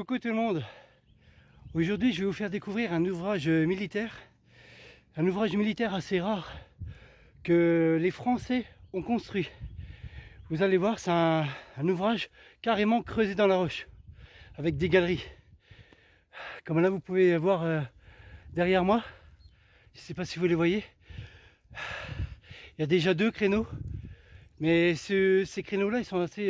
Coucou tout le monde. Aujourd'hui je vais vous faire découvrir un ouvrage militaire. Un ouvrage militaire assez rare que les Français ont construit. Vous allez voir, c'est un ouvrage carrément creusé dans la roche, avec des galeries. Comme là vous pouvez voir derrière moi, je ne sais pas si vous les voyez, il y a déjà 2 créneaux. Mais ces créneaux là ils sont assez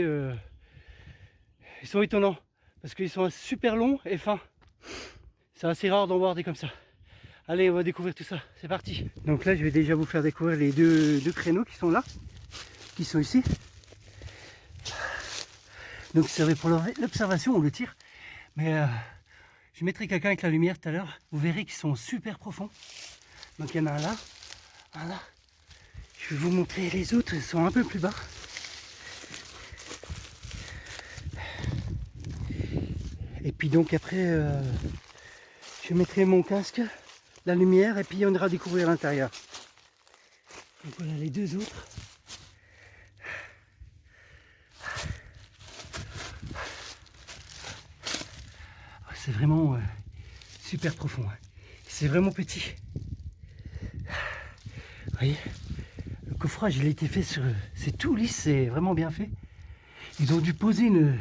ils sont étonnants parce qu'ils sont super longs et fins. C'est assez rare d'en voir des comme ça. Allez, on va découvrir tout ça, c'est parti. Donc là je vais déjà vous faire découvrir les deux créneaux qui sont là, qui sont ici. Donc ça servait pour l'observation ou le tir. Mais je mettrai quelqu'un avec la lumière tout à l'heure. Vous verrez qu'ils sont super profonds. Donc il y en a un là, un là. Je vais vous montrer les autres, ils sont un peu plus bas. Et puis donc après, je mettrai mon casque, la lumière, et puis on ira découvrir l'intérieur. Donc voilà les deux autres. C'est vraiment super profond. Hein. C'est vraiment petit. Vous voyez, le coffrage il a été fait sur... C'est tout lisse, c'est vraiment bien fait. Ils ont dû poser une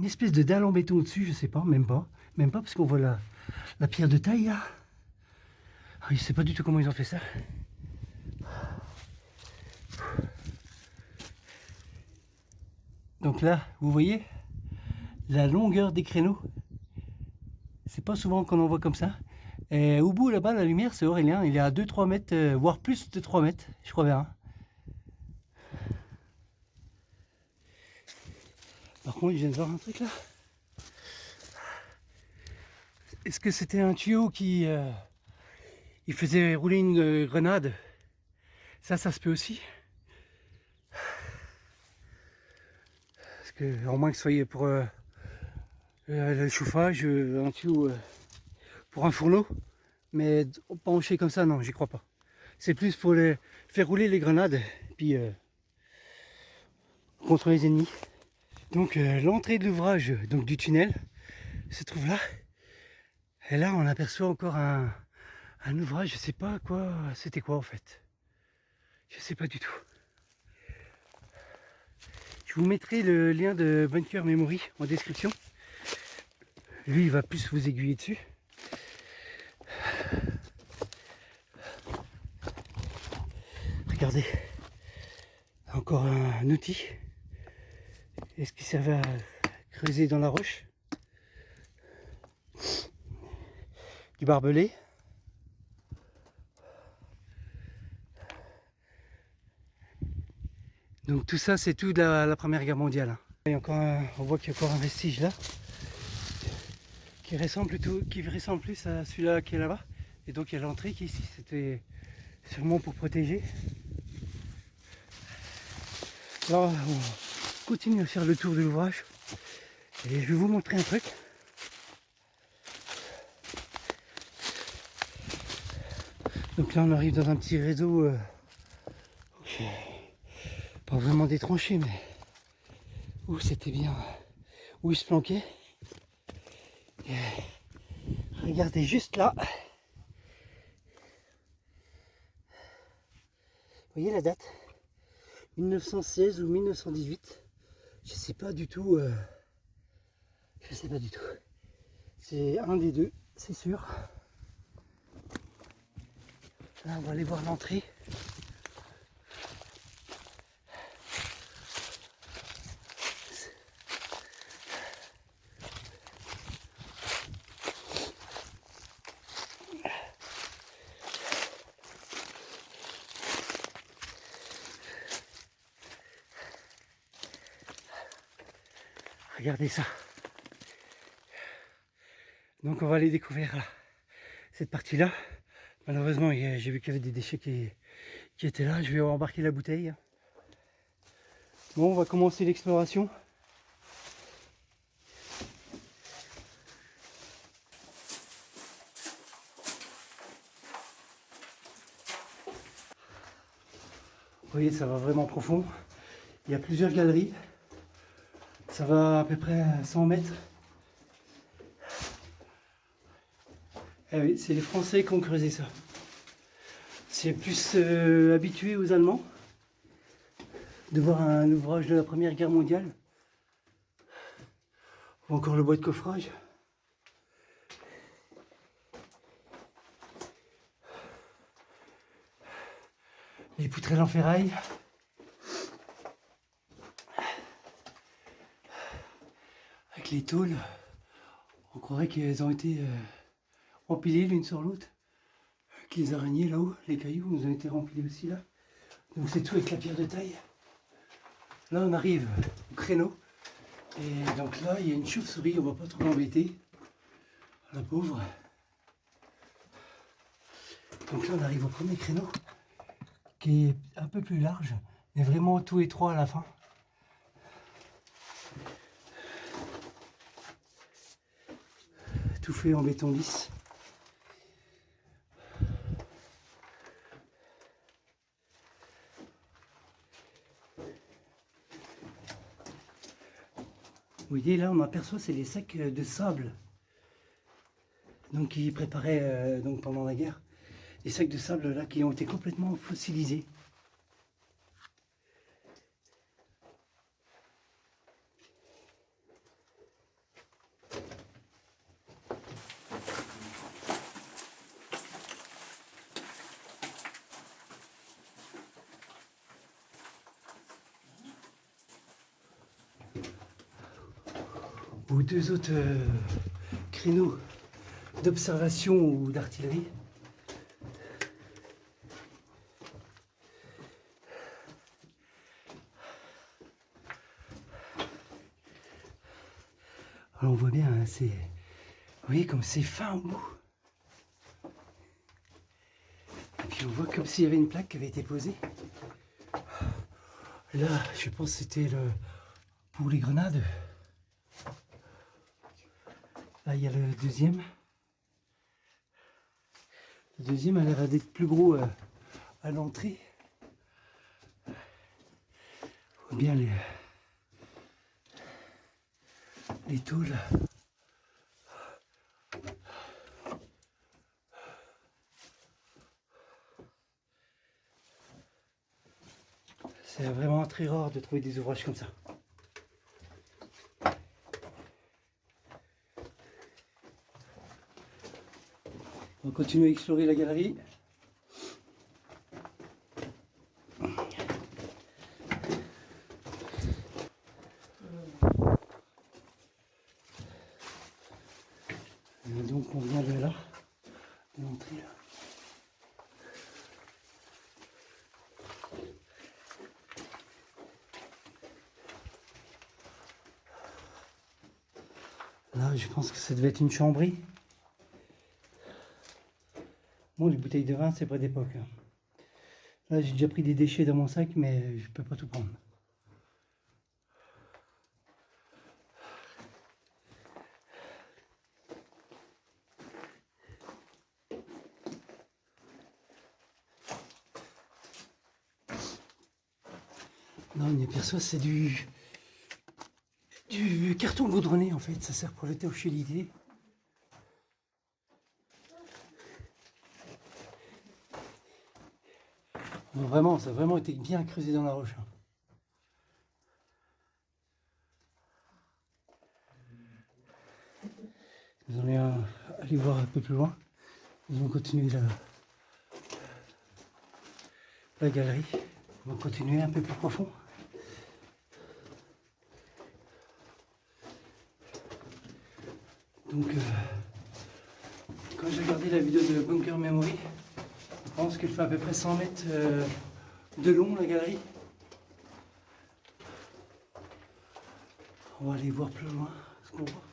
espèce de dalle en béton au-dessus, je sais pas, même pas. Même pas parce qu'on voit la pierre de taille là. Je sais pas du tout comment ils ont fait ça. Donc là, vous voyez la longueur des créneaux. C'est pas souvent qu'on en voit comme ça. Et au bout là-bas, la lumière, c'est Aurélien. Il est à 2-3 mètres, voire plus de 3 mètres, je crois bien. Par contre, je viens de voir un truc là. Est-ce que c'était un tuyau qui il faisait rouler une grenade? Ça se peut aussi. Parce que, au moins que ce soit pour le chauffage, un tuyau pour un fourneau. Mais penché comme ça, non, j'y crois pas. C'est plus pour faire rouler les grenades, puis contre les ennemis. Donc l'entrée de l'ouvrage, donc du tunnel, se trouve là. Et là, on aperçoit encore un ouvrage, je sais pas quoi, c'était quoi en fait. Je sais pas du tout. Je vous mettrai le lien de Bunker Memory en description. Lui, il va plus vous aiguiller dessus. Regardez, encore un outil. Est-ce qu'il servait à creuser dans la roche? Du barbelé. Donc tout ça, c'est tout de la Première Guerre mondiale. Il y a encore on voit qu'il y a encore un vestige là, qui ressemble plus à celui-là qui est là-bas. Et donc il y a l'entrée qui est ici, c'était sûrement pour protéger. Là, on continue à faire le tour de l'ouvrage. Et je vais vous montrer un truc. Donc là, on arrive dans un petit réseau. Pas vraiment des tranchées, mais où c'était bien, où il se planquait. Et regardez juste là. Vous voyez la date 1916 ou 1918. Je sais pas du tout. Je sais pas du tout. C'est un des deux, c'est sûr. Là, on va aller voir l'entrée. Regardez ça. Donc on va aller découvrir là, cette partie-là. Malheureusement, j'ai vu qu'il y avait des déchets qui étaient là. Je vais embarquer la bouteille. Bon, on va commencer l'exploration. Vous voyez, ça va vraiment profond. Il y a plusieurs galeries. Ça va à peu près à 100 mètres. Ah oui, c'est les Français qui ont creusé ça. C'est plus habitué aux Allemands de voir un ouvrage de la Première Guerre mondiale. Ou encore le bois de coffrage. Les poutrelles en ferraille. Avec les tôles. On croirait qu'elles ont été empilées l'une sur l'autre. Avec les araignées là-haut, les cailloux nous ont été remplis aussi là. Donc c'est tout avec la pierre de taille. Là on arrive au créneau. Et donc là il y a une chauve-souris, on va pas trop l'embêter. La pauvre. Donc là on arrive au premier créneau qui est un peu plus large, mais vraiment tout étroit à la fin. Tout fait en béton lisse. Vous voyez là on aperçoit c'est les sacs de sable. Donc ils préparaient donc pendant la guerre. Les sacs de sable là qui ont été complètement fossilisés. Ou deux autres créneaux d'observation ou d'artillerie. Alors on voit bien, hein, c'est, vous voyez comme c'est fin au bout. Et puis on voit comme s'il y avait une plaque qui avait été posée. Là, je pense que c'était pour les grenades. Là, il y a le deuxième. Le deuxième a l'air d'être plus gros à l'entrée. On voit bien les tôles. C'est vraiment très rare de trouver des ouvrages comme ça. On continue à explorer la galerie. Donc on vient de là, de l'entrée là. Là, je pense que ça devait être une chambrée. Bon, les bouteilles de vin, c'est pas d'époque. Hein. Là, j'ai déjà pris des déchets dans mon sac, mais je peux pas tout prendre. Non, on y aperçoit, c'est du carton goudronné en fait. Ça sert pour l'étanchéité. Vraiment, ça a vraiment été bien creusé dans la roche. Nous allons aller voir un peu plus loin. Nous allons continuer la galerie. On va continuer un peu plus profond. Donc, quand j'ai regardé la vidéo de Bunker Memory, je pense qu'elle fait à peu près 100 mètres de long, la galerie. On va aller voir plus loin ce qu'on voit.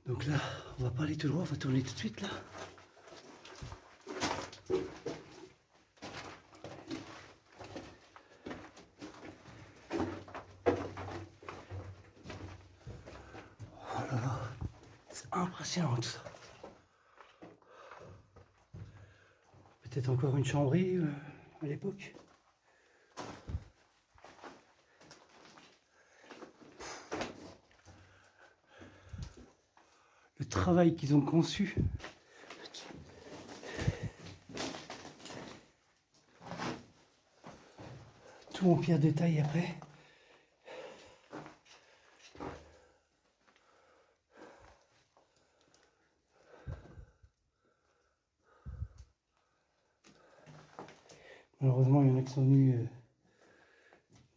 Donc là, on va pas aller tout droit, on va tourner tout de suite là. Oh là là, c'est impressionnant tout ça. Peut-être encore une chambrée à l'époque. Le travail qu'ils ont conçu. Tout en pierre de taille après. Malheureusement, il y en a qui sont venus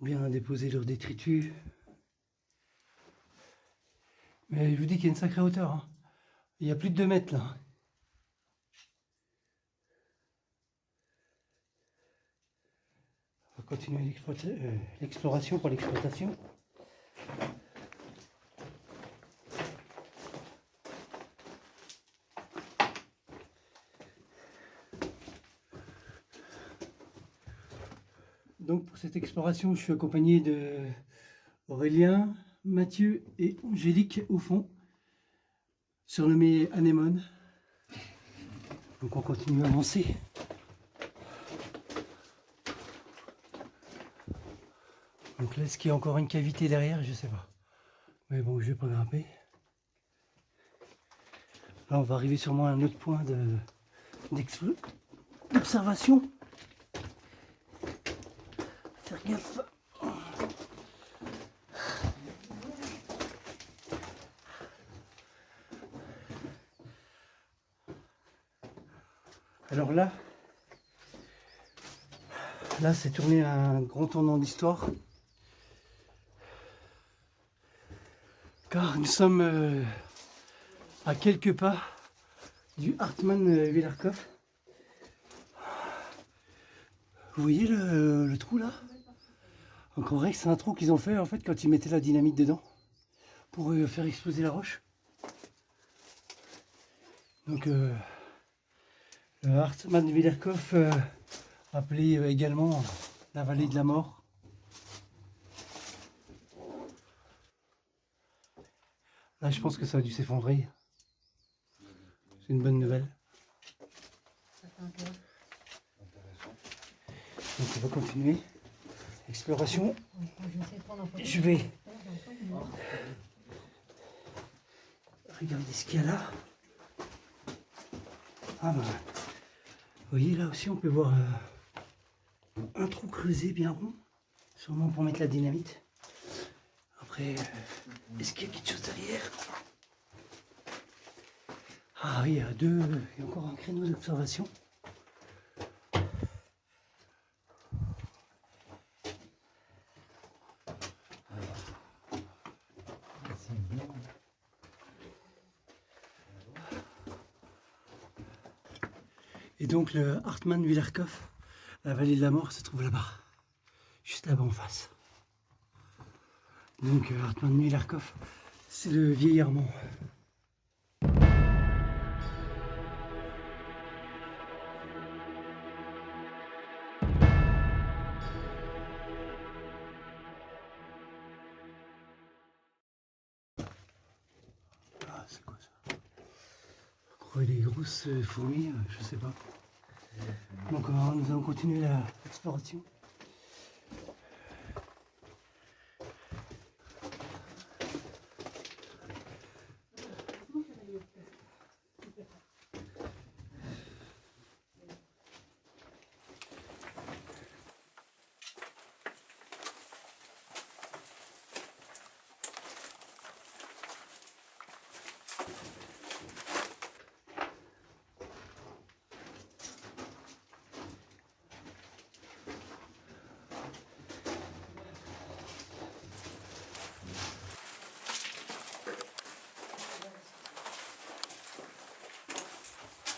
bien déposer leurs détritus. Mais je vous dis qu'il y a une sacrée hauteur. Hein. Il y a plus de 2 mètres là. On va continuer l'exploration pour l'exploitation. Donc pour cette exploration, je suis accompagné de Aurélien, Mathieu et Angélique au fond, surnommé Anémone. Donc on continue à avancer. Donc là, est-ce qu'il y a encore une cavité derrière? Je sais pas. Mais bon, je vais pas grimper. Là, on va arriver sûrement à un autre point d'observation. Faire gaffe. Alors là c'est tourné à un grand tournant d'histoire. Car nous sommes à quelques pas du Hartmann-Willerkopf. Vous voyez le trou là? On croirait que c'est un trou qu'ils ont fait en fait quand ils mettaient la dynamite dedans pour faire exploser la roche. Donc le Hartmann-Willerkopf, appelé également la vallée de la mort. Là, je pense que ça a dû s'effondrer. C'est une bonne nouvelle. Donc on va continuer l'exploration. Je vais regarder ce qu'il y a là. Ah ben, vous voyez là aussi on peut voir un trou creusé bien rond, sûrement pour mettre la dynamite. Après, est-ce qu'il y a quelque chose derrière? Ah oui, il y a encore un créneau d'observation. Et donc le Hartmann-Willerkopf, la vallée de la mort, se trouve là-bas, juste là-bas en face. Donc Hartmann-Willerkopf, c'est le vieil Armand. Ah, c'est quoi ça? On croit des grosses fourmis, je sais pas. Donc nous allons continuer l'exploration.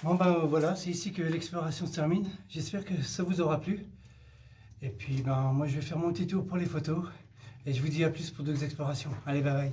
Bon ben voilà, c'est ici que l'exploration se termine. J'espère que ça vous aura plu. Et puis ben moi je vais faire mon petit tour pour les photos. Et je vous dis à plus pour d'autres explorations. Allez, bye bye.